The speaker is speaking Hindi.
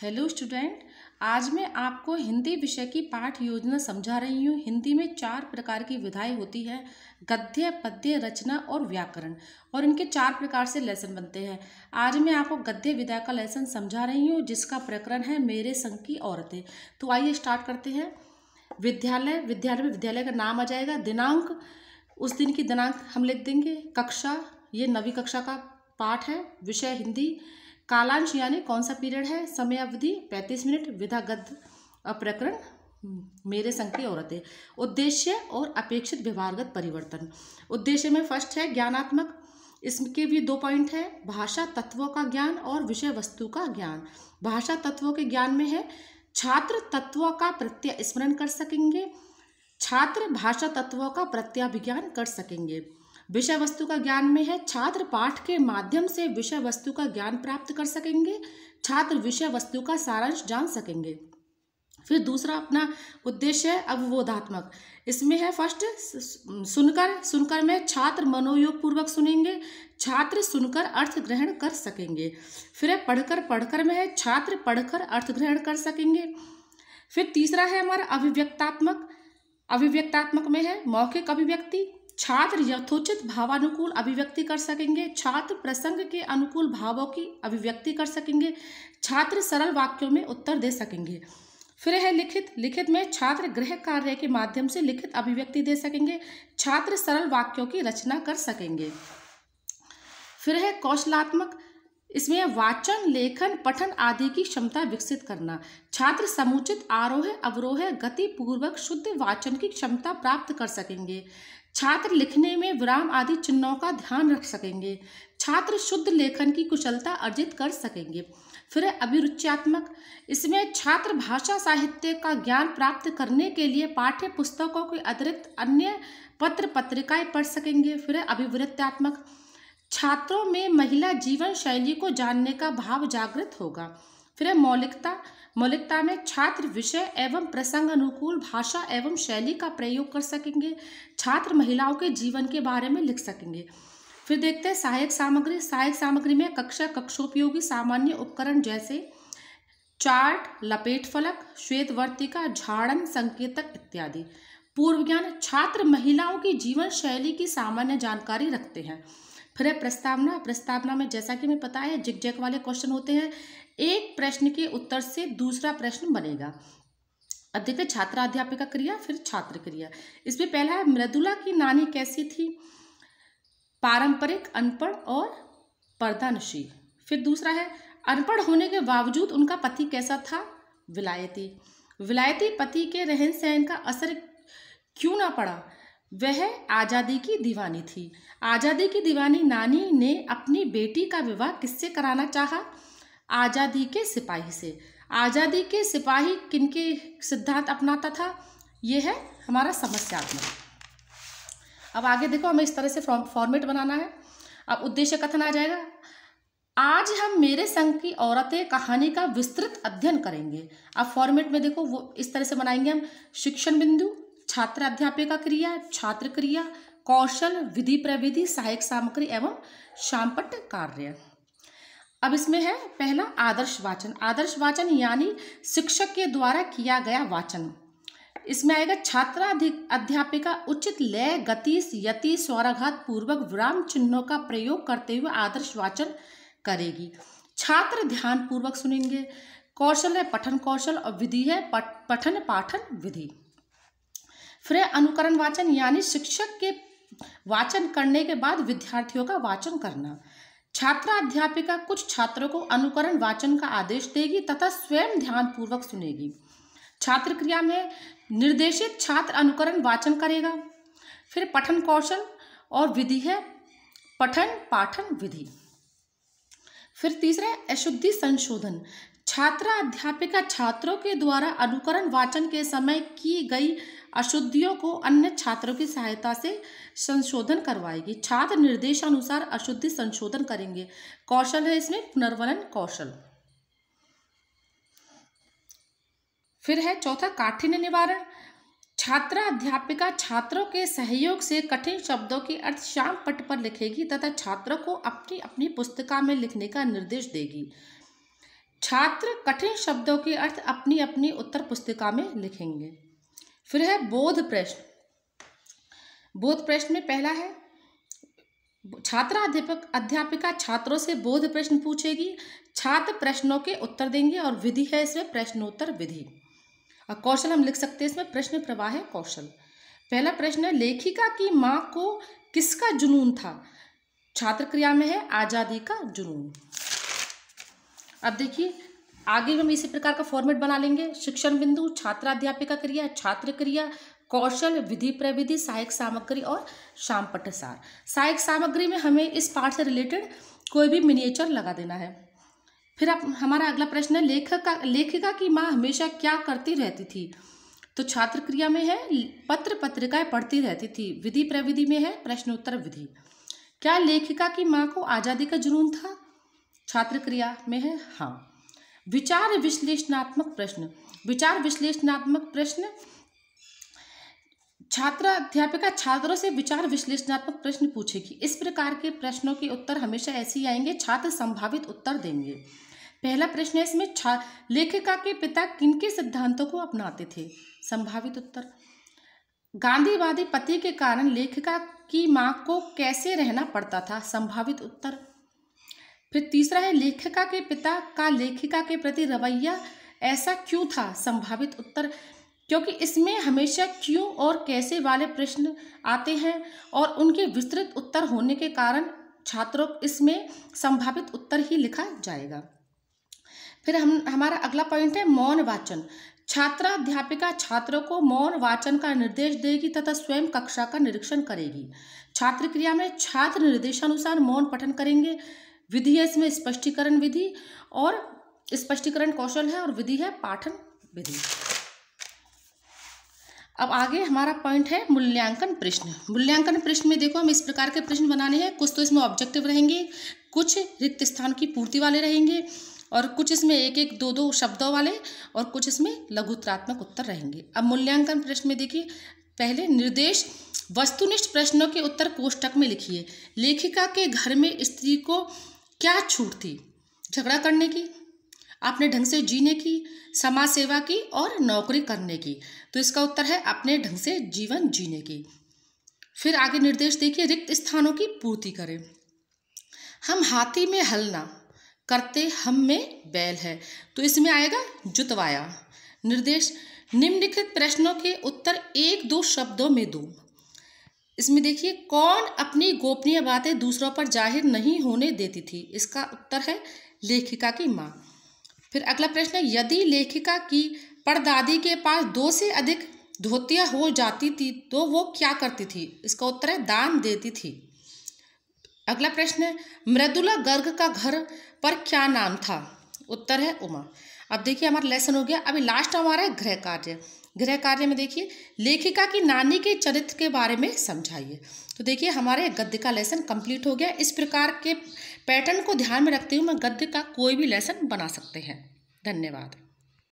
Hello student. आज मैं आपको हिंदी विषय की पाठ योजना समझा रही हूँ। हिंदी में 4 प्रकार की विधाएं होती है: गद्य, पद्य, रचना और व्याकरण। और इनके 4 प्रकार से लेसन बनते हैं। आज मैं आपको गद्य विधा का लेसन समझा रही हूँ, जिसका प्रकरण है मेरे संग की औरतें। तो आइए स्टार्ट करते हैं। विद्यालय, विद्यालय में विद्यालय का नाम आ जाएगा। दिनांक, उस दिन की दिनांक हम लिख देंगे। कक्षा, ये 9वीं कक्षा का पाठ है। विषय हिंदी। कालांश यानी कौन सा पीरियड है। समय अवधि 35 मिनट। विधा गद्य। प्रकरण मेरे संग की औरतें। उद्देश्य और अपेक्षित व्यवहारगत परिवर्तन। उद्देश्य में फर्स्ट है ज्ञानात्मक, इसके भी 2 पॉइंट है। भाषा तत्वों का ज्ञान और विषय वस्तु का ज्ञान। भाषा तत्वों के ज्ञान में है छात्र तत्वों का प्रत्यय स्मरण कर सकेंगे, छात्र भाषा तत्वों का प्रत्याभिज्ञान कर सकेंगे। विषय वस्तु का ज्ञान में है छात्र पाठ के माध्यम से विषय वस्तु का ज्ञान प्राप्त कर सकेंगे, छात्र विषय वस्तु का सारांश जान सकेंगे। फिर दूसरा अपना उद्देश्य है अवबोधात्मक, इसमें है फर्स्ट सुनकर में छात्र मनोयोग पूर्वक सुनेंगे, छात्र सुनकर अर्थ ग्रहण कर सकेंगे। फिर है पढ़कर में है छात्र पढ़कर अर्थ ग्रहण कर सकेंगे। फिर तीसरा है हमारा अभिव्यक्तात्मक में है मौखिक अभिव्यक्ति, छात्र यथोचित भावानुकूल अभिव्यक्ति कर सकेंगे, छात्र प्रसंग के अनुकूल भावों की अभिव्यक्ति कर सकेंगे, छात्र सरल वाक्यों में उत्तर दे सकेंगे। फिर है लिखित में छात्र गृह कार्य के माध्यम से लिखित अभिव्यक्ति दे सकेंगे, छात्र सरल वाक्यों की रचना कर सकेंगे। फिर है कौशलात्मक, इसमें वाचन, लेखन, पठन आदि की क्षमता विकसित करना, छात्र समुचित आरोह अवरोह गति पूर्वक शुद्ध वाचन की क्षमता प्राप्त कर सकेंगे, छात्र लिखने में विराम आदि चिन्हों का ध्यान रख सकेंगे, छात्र शुद्ध लेखन की कुशलता अर्जित कर सकेंगे। फिर है अभिरुच्यात्मक, इसमें छात्र भाषा साहित्य का ज्ञान प्राप्त करने के लिए पाठ्य पुस्तकों के अतिरिक्त अन्य पत्र पत्रिकाएं पढ़ सकेंगे। फिर है अभिवृत्त्यात्मक, छात्रों में महिला जीवन शैली को जानने का भाव जागृत होगा। फिर है मौलिकता में छात्र विषय एवं प्रसंग अनुकूल भाषा एवं शैली का प्रयोग कर सकेंगे, छात्र महिलाओं के जीवन के बारे में लिख सकेंगे। फिर देखते हैं सहायक सामग्री में कक्षोपयोगी सामान्य उपकरण जैसे चार्ट, लपेट फलक, श्वेत वर्तिका, झाड़न, संकेतक इत्यादि। पूर्व ज्ञान, छात्र महिलाओं की जीवन शैली की सामान्य जानकारी रखते हैं। फिर है प्रस्तावना में जैसा कि हमें पता है जिगजैग वाले क्वेश्चन होते हैं, एक प्रश्न के उत्तर से दूसरा प्रश्न बनेगा। अब देखते छात्रा अध्यापिका क्रिया, फिर छात्र क्रिया। इसमें पहला है मृदुला की नानी कैसी थी, पारंपरिक, अनपढ़ और पर्दानशील। फिर दूसरा है अनपढ़ होने के बावजूद उनका पति कैसा था, विलायती पति के रहन सहन का असर क्यों ना पड़ा, वह आज़ादी की दीवानी थी। आज़ादी की दीवानी नानी ने अपनी बेटी का विवाह किससे कराना चाहा, आज़ादी के सिपाही से। आज़ादी के सिपाही किनके सिद्धांत अपनाता था, ये है हमारा समस्यात्मक। अब आगे देखो, हमें इस तरह से फॉर्मेट बनाना है। अब उद्देश्य कथन आ जाएगा। आज हम मेरे संग की औरतें कहानी का विस्तृत अध्ययन करेंगे। अब फॉर्मेट में देखो वो इस तरह से बनाएंगे हम। शिक्षण बिंदु, छात्र अध्यापिका क्रिया, छात्र क्रिया, कौशल, विधि प्रविधि, सहायक सामग्री एवं शामपट्ट कार्य। अब इसमें है पहला आदर्श वाचन। आदर्श वाचन यानी शिक्षक के द्वारा किया गया वाचन। इसमें आएगा छात्रा अध्यापिका उचित लय, गति, यति, स्वराघात पूर्वक विराम चिन्हों का प्रयोग करते हुए आदर्श वाचन करेगी। छात्र ध्यान पूर्वक सुनेंगे। कौशल है पठन कौशल और विधि है पठन पाठन विधि। फिर अनुकरण वाचन यानी शिक्षक के वाचन करने के बाद विद्यार्थियों का वाचन करना। छात्रा अध्यापिका कुछ छात्रों को अनुकरण वाचन का आदेश देगी तथा स्वयं ध्यान पूर्वक सुनेगी। छात्र क्रिया में निर्देशित छात्र अनुकरण वाचन करेगा। फिर पठन कौशल और विधि है पठन पाठन विधि। फिर तीसरा है अशुद्धि संशोधन। छात्रा अध्यापिका छात्रों के द्वारा अनुकरण वाचन के समय की गई अशुद्धियों को अन्य छात्रों की सहायता से संशोधन करवाएगी। छात्र निर्देशानुसार अशुद्धि संशोधन करेंगे। कौशल है इसमें पुनर्वलन कौशल। फिर है चौथा काठिन्य निवारण। छात्रा अध्यापिका छात्रों के सहयोग से कठिन शब्दों के अर्थ श्याम पट्ट पर लिखेगी तथा छात्रों को अपनी अपनी पुस्तिका में लिखने का निर्देश देगी। छात्र कठिन शब्दों के अर्थ अपनी अपनी उत्तर पुस्तिका में लिखेंगे। फिर है बोध प्रश्न। बोध प्रश्न में पहला है, छात्रा अध्यापिका छात्रों से बोध प्रश्न पूछेगी, छात्र प्रश्नों के उत्तर देंगे और विधि है इसमें प्रश्नोत्तर विधि। और कौशल हम लिख सकते हैं इसमें प्रश्न प्रवाह है कौशल। पहला प्रश्न है, लेखिका की माँ को किसका जुनून था? छात्र क्रिया में है आजादी का जुनून। अब देखिए आगे हम इसी प्रकार का फॉर्मेट बना लेंगे। शिक्षण बिंदु, छात्राध्यापिका क्रिया, छात्र क्रिया, कौशल, विधि प्रविधि, सहायक सामग्री और शाम पठसार। सहायक सामग्री में हमें इस पाठ से रिलेटेड कोई भी मिनिएचर लगा देना है। फिर अब हमारा अगला प्रश्न है, लेखिका की माँ हमेशा क्या करती रहती थी? तो छात्र क्रिया में है पत्र पत्रिकाएं पढ़ती रहती थी। विधि प्रविधि में है प्रश्नोत्तर विधि। क्या लेखिका की माँ को आजादी का जुनून था? छात्र क्रिया में है हाँ। विचार विश्लेषणात्मक प्रश्न। विचार विश्लेषणात्मक प्रश्न, छात्र अध्यापिका छात्रों से विचार विश्लेषणात्मक प्रश्न पूछेगी। इस प्रकार के प्रश्नों के उत्तर हमेशा ऐसे ही आएंगे, छात्र संभावित उत्तर देंगे। पहला प्रश्न है इसमें, लेखिका के पिता किनके सिद्धांतों को अपनाते थे? संभावित उत्तर, गांधीवादी पति के कारण लेखिका की मां को कैसे रहना पड़ता था? संभावित उत्तर। फिर तीसरा है, लेखिका के पिता का लेखिका के प्रति रवैया ऐसा क्यों था? संभावित उत्तर, क्योंकि इसमें हमेशा क्यों और कैसे वाले प्रश्न आते हैं और उनके विस्तृत उत्तर होने के कारण छात्रों इसमें संभावित उत्तर ही लिखा जाएगा। फिर हमारा अगला पॉइंट है मौन वाचन। छात्राध्यापिका छात्रों को मौन वाचन का निर्देश देगी तथा स्वयं कक्षा का निरीक्षण करेगी। छात्र क्रिया में छात्र निर्देशानुसार मौन पठन करेंगे। विधि है इसमें स्पष्टीकरण विधि और स्पष्टीकरण कौशल है और विधि है पाठन विधि। अब आगे हमारा पॉइंट है मूल्यांकन प्रश्न। मूल्यांकन प्रश्न में देखो हम इस प्रकार के प्रश्न बनाने हैं। कुछ तो इसमें ऑब्जेक्टिव रहेंगे, कुछ रिक्त स्थान की पूर्ति वाले रहेंगे और कुछ इसमें एक एक दो दो शब्दों वाले और कुछ इसमें लघुत्तरात्मक उत्तर रहेंगे। अब मूल्यांकन प्रश्न में देखिए, पहले निर्देश वस्तुनिष्ठ प्रश्नों के उत्तर कोष्टक में लिखिए। लेखिका के घर में स्त्री को क्या छूट थी? झगड़ा करने की, अपने ढंग से जीने की, समाज सेवा की और नौकरी करने की। तो इसका उत्तर है अपने ढंग से जीवन जीने की। फिर आगे निर्देश देखिए, रिक्त स्थानों की पूर्ति करें। हम हाथी में हल ना करते, हम में बैल है, तो इसमें आएगा जुतवाया। निर्देश निम्नलिखित प्रश्नों के उत्तर एक दो शब्दों में दो। इसमें देखिए, कौन अपनी गोपनीय बातें दूसरों पर जाहिर नहीं होने देती थी? इसका उत्तर है लेखिका की माँ। फिर अगला प्रश्न है, यदि लेखिका की परदादी के पास 2 से अधिक धोतियाँ हो जाती थी तो वो क्या करती थी? इसका उत्तर है दान देती थी। अगला प्रश्न है, मृदुला गर्ग का घर पर क्या नाम था? उत्तर है उमा। अब देखिए हमारा लेसन हो गया। अभी लास्ट हमारा है गृह कार्य। गृह कार्य में देखिए, लेखिका की नानी के चरित्र के बारे में समझाइए। तो देखिए हमारे गद्य का लेसन कंप्लीट हो गया। इस प्रकार के पैटर्न को ध्यान में रखते हुए मैं गद्य का कोई भी लेसन बना सकते हैं। धन्यवाद।